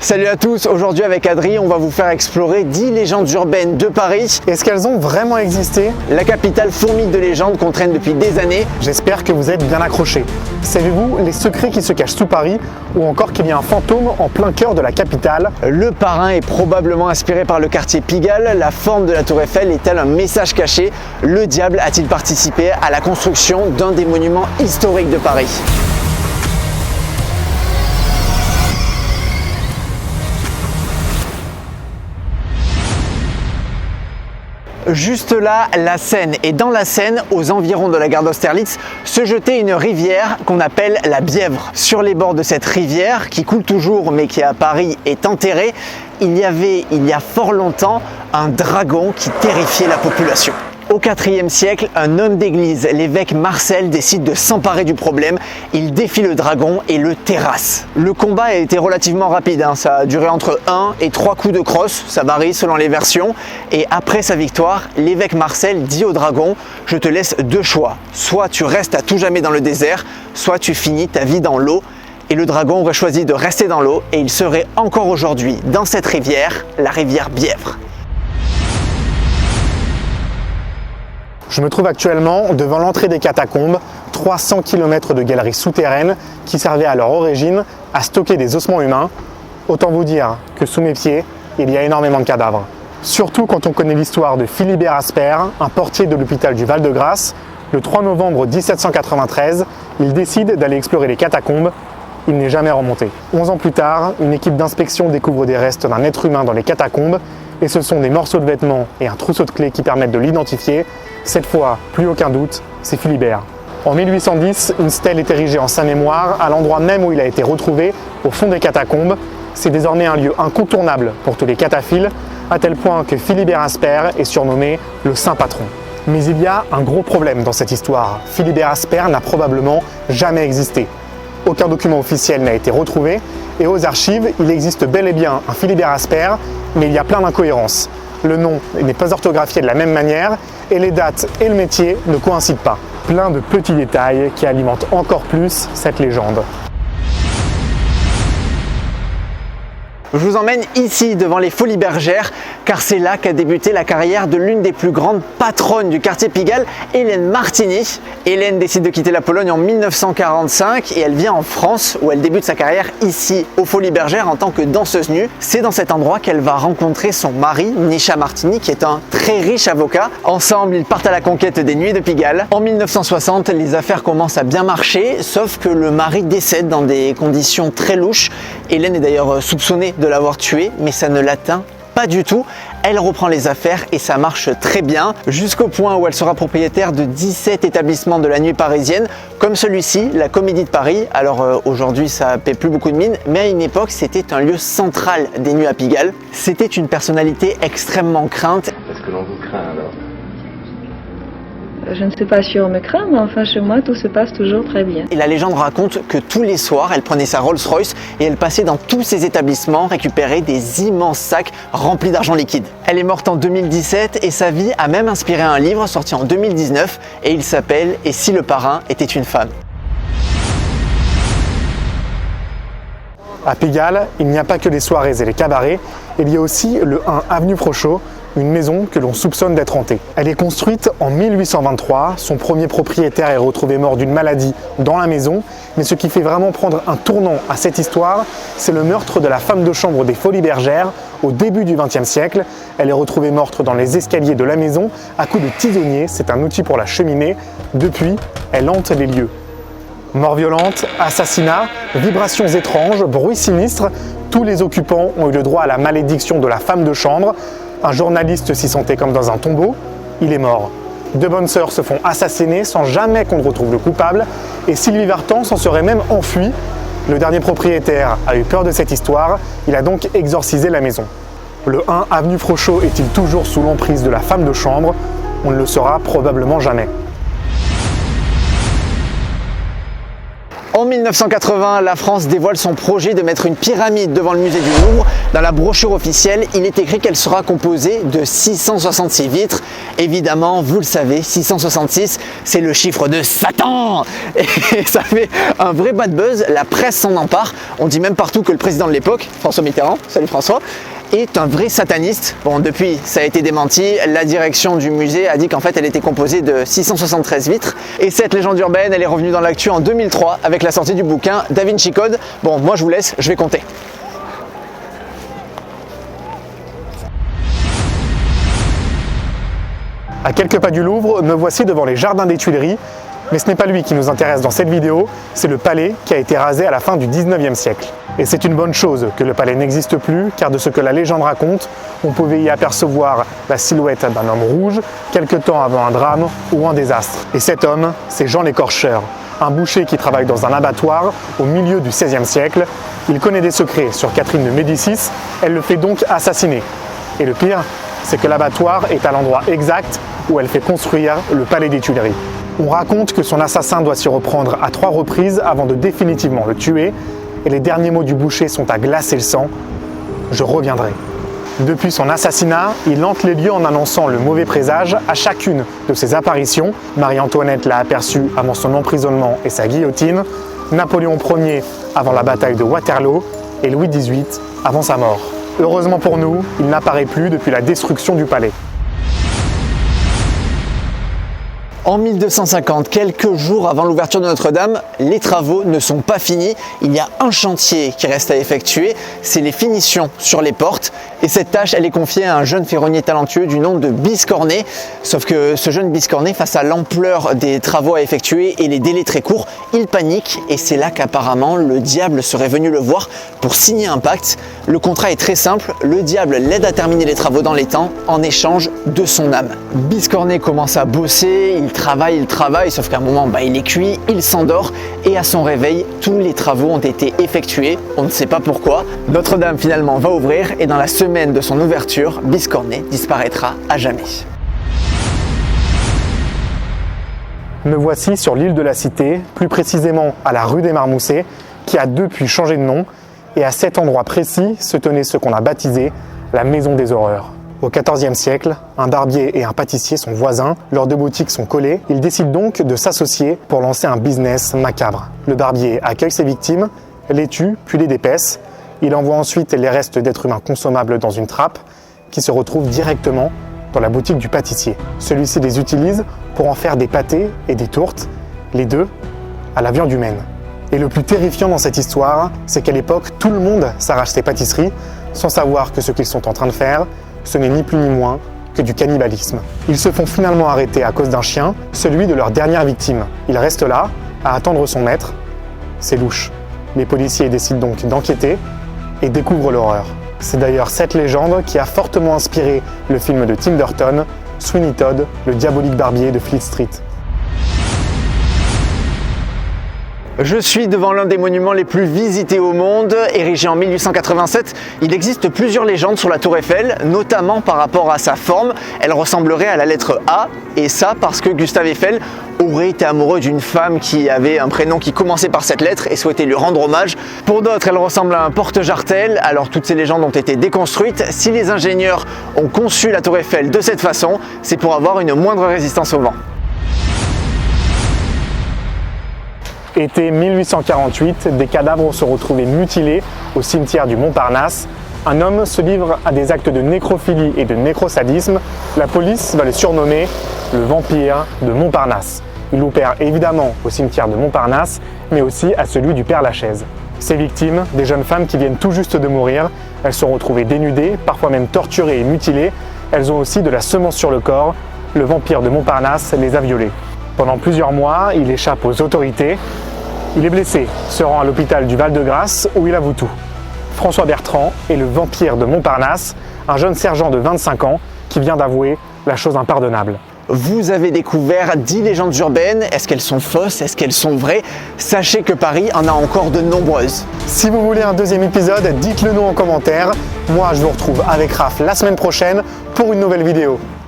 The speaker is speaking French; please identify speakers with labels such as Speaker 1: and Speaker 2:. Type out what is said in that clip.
Speaker 1: Salut à tous, aujourd'hui avec Adri, on va vous faire explorer 10 légendes urbaines de Paris.
Speaker 2: Est-ce qu'elles ont vraiment existé?
Speaker 1: La capitale fourmille de légendes qu'on traîne depuis des années.
Speaker 2: J'espère que vous êtes bien accrochés. Savez-vous les secrets qui se cachent sous Paris ou encore qu'il y a un fantôme en plein cœur de la capitale?
Speaker 1: Le parrain est probablement inspiré par le quartier Pigalle. La forme de la tour Eiffel est-elle un message caché? Le diable a-t-il participé à la construction d'un des monuments historiques de Paris? Juste là, la Seine. Et dans la Seine, aux environs de la gare d'Austerlitz, se jetait une rivière qu'on appelle la Bièvre. Sur les bords de cette rivière, qui coule toujours mais qui à Paris est enterrée, il y avait, il y a fort longtemps, un dragon qui terrifiait la population. Au IVe siècle, un homme d'église, l'évêque Marcel, décide de s'emparer du problème. Il défie le dragon et le terrasse. Le combat a été relativement rapide, ça a duré entre 1 et 3 coups de crosse, ça varie selon les versions. Et après sa victoire, l'évêque Marcel dit au dragon: je te laisse deux choix, soit tu restes à tout jamais dans le désert, soit tu finis ta vie dans l'eau. Et le dragon aurait choisi de rester dans l'eau et il serait encore aujourd'hui dans cette rivière, la rivière Bièvre.
Speaker 2: Je me trouve actuellement devant l'entrée des catacombes, 300 km de galeries souterraines qui servaient à leur origine à stocker des ossements humains. Autant vous dire que sous mes pieds, il y a énormément de cadavres. Surtout quand on connaît l'histoire de Philibert Asper, un portier de l'hôpital du Val-de-Grâce. Le 3 novembre 1793, il décide d'aller explorer les catacombes. Il n'est jamais remonté. 11 ans plus tard, une équipe d'inspection découvre des restes d'un être humain dans les catacombes et ce sont des morceaux de vêtements et un trousseau de clés qui permettent de l'identifier. Cette fois, plus aucun doute, c'est Philibert. En 1810, une stèle est érigée en sa mémoire à l'endroit même où il a été retrouvé, au fond des catacombes. C'est désormais un lieu incontournable pour tous les cataphiles, à tel point que Philibert Asper est surnommé le Saint Patron. Mais il y a un gros problème dans cette histoire. Philibert Asper n'a probablement jamais existé. Aucun document officiel n'a été retrouvé et aux archives, il existe bel et bien un Philibert Asper, mais il y a plein d'incohérences. Le nom n'est pas orthographié de la même manière et les dates et le métier ne coïncident pas. Plein de petits détails qui alimentent encore plus cette légende.
Speaker 1: Je vous emmène ici devant les Folies Bergères car c'est là qu'a débuté la carrière de l'une des plus grandes patronnes du quartier Pigalle, Hélène Martini. Hélène décide de quitter la Pologne en 1945 et elle vient en France où elle débute sa carrière ici aux Folies Bergères en tant que danseuse nue. C'est dans cet endroit qu'elle va rencontrer son mari, Mischa Martini, qui est un très riche avocat. Ensemble, ils partent à la conquête des nuits de Pigalle. En 1960, les affaires commencent à bien marcher, sauf que le mari décède dans des conditions très louches. Hélène est d'ailleurs soupçonnée de l'avoir tué, mais ça ne l'atteint pas du tout. Elle reprend les affaires et ça marche très bien, jusqu'au point où elle sera propriétaire de 17 établissements de la nuit parisienne, comme celui-ci, la Comédie de Paris. Alors aujourd'hui, ça paie plus beaucoup de mine, mais à une époque, c'était un lieu central des nuits à Pigalle. C'était une personnalité extrêmement crainte.
Speaker 3: Est-ce que l'on vous craint alors?
Speaker 4: Je ne sais pas si on me craint, mais enfin chez moi tout se passe toujours très bien.
Speaker 1: Et la légende raconte que tous les soirs, elle prenait sa Rolls-Royce et elle passait dans tous ces établissements récupérer des immenses sacs remplis d'argent liquide. Elle est morte en 2017 et sa vie a même inspiré un livre sorti en 2019 et il s'appelle « Et si le parrain était une femme ».
Speaker 2: À Pigalle, il n'y a pas que les soirées et les cabarets, il y a aussi le 1 avenue Frochot, une maison que l'on soupçonne d'être hantée. Elle est construite en 1823, son premier propriétaire est retrouvé mort d'une maladie dans la maison, mais ce qui fait vraiment prendre un tournant à cette histoire, c'est le meurtre de la femme de chambre des Folies Bergères au début du XXe siècle. Elle est retrouvée morte dans les escaliers de la maison à coups de tisonnier, c'est un outil pour la cheminée. Depuis, elle hante les lieux. Mort violente, assassinat, vibrations étranges, bruits sinistres, tous les occupants ont eu le droit à la malédiction de la femme de chambre. Un journaliste s'y sentait comme dans un tombeau, il est mort. Deux bonnes sœurs se font assassiner sans jamais qu'on ne retrouve le coupable et Sylvie Vartan s'en serait même enfuie. Le dernier propriétaire a eu peur de cette histoire, il a donc exorcisé la maison. Le 1 avenue Frochot est-il toujours sous l'emprise de la femme de chambre? On ne le saura probablement jamais.
Speaker 1: En 1980, la France dévoile son projet de mettre une pyramide devant le musée du Louvre. Dans la brochure officielle, il est écrit qu'elle sera composée de 666 vitres. Évidemment, vous le savez, 666, c'est le chiffre de Satan. Et ça fait un vrai bad buzz, la presse s'en empare. On dit même partout que le président de l'époque, François Mitterrand, salut François, est un vrai sataniste. Bon, depuis, ça a été démenti. La direction du musée a dit qu'en fait, elle était composée de 673 vitres. Et cette légende urbaine, elle est revenue dans l'actu en 2003 avec la sortie du bouquin Da Vinci Code. Bon, moi je vous laisse, je vais compter.
Speaker 2: À quelques pas du Louvre, me voici devant les jardins des Tuileries. Mais ce n'est pas lui qui nous intéresse dans cette vidéo, c'est le palais qui a été rasé à la fin du 19e siècle. Et c'est une bonne chose que le palais n'existe plus, car de ce que la légende raconte, on pouvait y apercevoir la silhouette d'un homme rouge, quelque temps avant un drame ou un désastre. Et cet homme, c'est Jean l'Écorcheur, un boucher qui travaille dans un abattoir au milieu du XVIe siècle. Il connaît des secrets sur Catherine de Médicis, elle le fait donc assassiner. Et le pire, c'est que l'abattoir est à l'endroit exact où elle fait construire le palais des Tuileries. On raconte que son assassin doit s'y reprendre à 3 reprises avant de définitivement le tuer, et les derniers mots du boucher sont à glacer le sang. Je reviendrai. Depuis son assassinat, il hante les lieux en annonçant le mauvais présage à chacune de ses apparitions. Marie-Antoinette l'a aperçu avant son emprisonnement et sa guillotine, Napoléon Ier avant la bataille de Waterloo et Louis XVIII avant sa mort. Heureusement pour nous, il n'apparaît plus depuis la destruction du palais.
Speaker 1: En 1250, quelques jours avant l'ouverture de Notre-Dame, les travaux ne sont pas finis. Il y a un chantier qui reste à effectuer, c'est les finitions sur les portes. Et cette tâche, elle est confiée à un jeune ferronnier talentueux du nom de Biscornet. Sauf que ce jeune Biscornet, face à l'ampleur des travaux à effectuer et les délais très courts, il panique. Et c'est là qu'apparemment le diable serait venu le voir pour signer un pacte. Le contrat est très simple, le diable l'aide à terminer les travaux dans les temps en échange de son âme. Biscornet commence à bosser, il travaille, sauf qu'à un moment, il est cuit, il s'endort et à son réveil, tous les travaux ont été effectués. On ne sait pas pourquoi. Notre-Dame finalement va ouvrir et dans la semaine de son ouverture, Biscornet disparaîtra à jamais.
Speaker 2: Me voici sur l'île de la Cité, plus précisément à la rue des Marmoussets, qui a depuis changé de nom, et à cet endroit précis se tenait ce qu'on a baptisé la Maison des Horreurs. Au XIVe siècle, un barbier et un pâtissier sont voisins, leurs 2 boutiques sont collées, ils décident donc de s'associer pour lancer un business macabre. Le barbier accueille ses victimes, les tue, puis les dépaisse. Il envoie ensuite les restes d'êtres humains consommables dans une trappe qui se retrouve directement dans la boutique du pâtissier. Celui-ci les utilise pour en faire des pâtés et des tourtes, les deux à la viande humaine. Et le plus terrifiant dans cette histoire, c'est qu'à l'époque, tout le monde s'arrache ses pâtisseries sans savoir que ce qu'ils sont en train de faire, ce n'est ni plus ni moins que du cannibalisme. Ils se font finalement arrêter à cause d'un chien, celui de leur dernière victime. Il reste là, à attendre son maître. C'est louche. Les policiers décident donc d'enquêter et découvrent l'horreur. C'est d'ailleurs cette légende qui a fortement inspiré le film de Tim Burton, Sweeney Todd, le diabolique barbier de Fleet Street.
Speaker 1: Je suis devant l'un des monuments les plus visités au monde, érigé en 1887. Il existe plusieurs légendes sur la Tour Eiffel, notamment par rapport à sa forme. Elle ressemblerait à la lettre A, et ça parce que Gustave Eiffel aurait été amoureux d'une femme qui avait un prénom qui commençait par cette lettre et souhaitait lui rendre hommage. Pour d'autres, elle ressemble à un porte-jartel. Alors toutes ces légendes ont été déconstruites. Si les ingénieurs ont conçu la Tour Eiffel de cette façon, c'est pour avoir une moindre résistance au vent.
Speaker 2: Été 1848, des cadavres se retrouvaient mutilés au cimetière du Montparnasse. Un homme se livre à des actes de nécrophilie et de nécrosadisme. La police va le surnommer le vampire de Montparnasse. Il opère évidemment au cimetière de Montparnasse, mais aussi à celui du Père-Lachaise. Ces victimes, des jeunes femmes qui viennent tout juste de mourir, elles sont retrouvées dénudées, parfois même torturées et mutilées. Elles ont aussi de la semence sur le corps. Le vampire de Montparnasse les a violées. Pendant plusieurs mois, il échappe aux autorités. Il est blessé, se rend à l'hôpital du Val-de-Grâce où il avoue tout. François Bertrand est le vampire de Montparnasse, un jeune sergent de 25 ans qui vient d'avouer la chose impardonnable.
Speaker 1: Vous avez découvert 10 légendes urbaines. Est-ce qu'elles sont fausses? Est-ce qu'elles sont vraies? Sachez que Paris en a encore de nombreuses.
Speaker 2: Si vous voulez un deuxième épisode, dites-le nous en commentaire. Moi, je vous retrouve avec Raph la semaine prochaine pour une nouvelle vidéo.